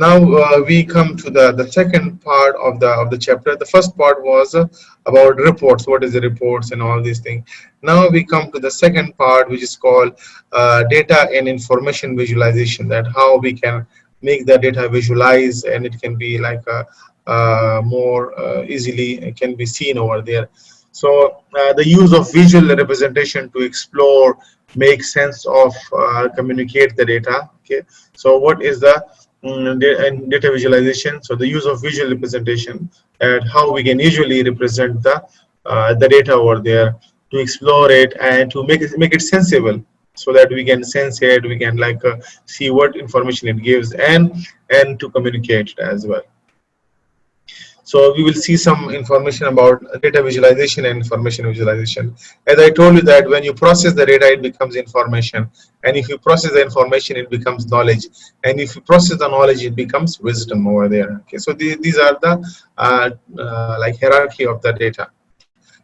Now we come to the second part of the chapter. The first part was about reports, what is the reports and all these things. Now we come to the second part, which is called data and information visualization, that how we can make the data visualize, and it can be like more easily it can be seen over there. So the use of visual representation to explore, make sense of, communicate the data. Okay, so what is the and data visualization? So the use of visual representation, and how we can usually represent the data over there, to explore it and to make it sensible, so that we can sense it, we can like see what information it gives, and to communicate it as well. So we will see some information about data visualization and information visualization. As I told you that when you process the data, it becomes information. And if you process the information, it becomes knowledge. And if you process the knowledge, it becomes wisdom over there. Okay, so these are the like hierarchy of the data.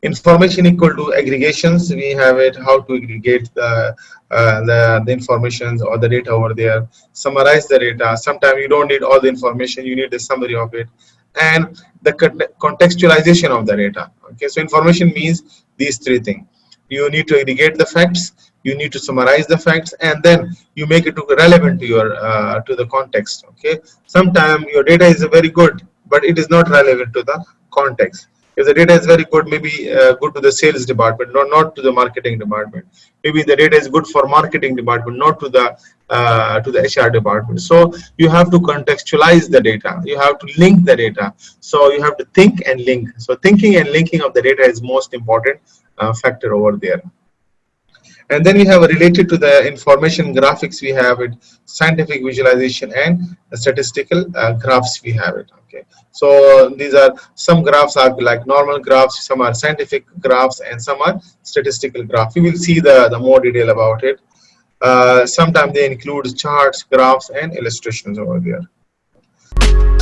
Information equal to aggregations. We have it, how to aggregate the information or the data over there. Summarize the data. Sometimes you don't need all the information, you need a summary of it. And the contextualization of the data. Okay, so information means these three things. You need to aggregate the facts, you need to summarize the facts, and then you make it relevant to your to the context. Okay, sometimes your data is very good, but it is not relevant to the context. If the data is very good, maybe good to the sales department, not to the marketing department. Maybe the data is good for marketing department, not to the HR department. So you have to contextualize the data. You have to link the data. So you have to think and link. So thinking and linking of the data is most important factor over there. And then we have related to the information graphics, we have it scientific visualization and statistical graphs, we have it. Okay, so these are, some graphs are like normal graphs, some are scientific graphs, and some are statistical graphs. We will see the more detail about it. Sometimes they include charts, graphs, and illustrations over there.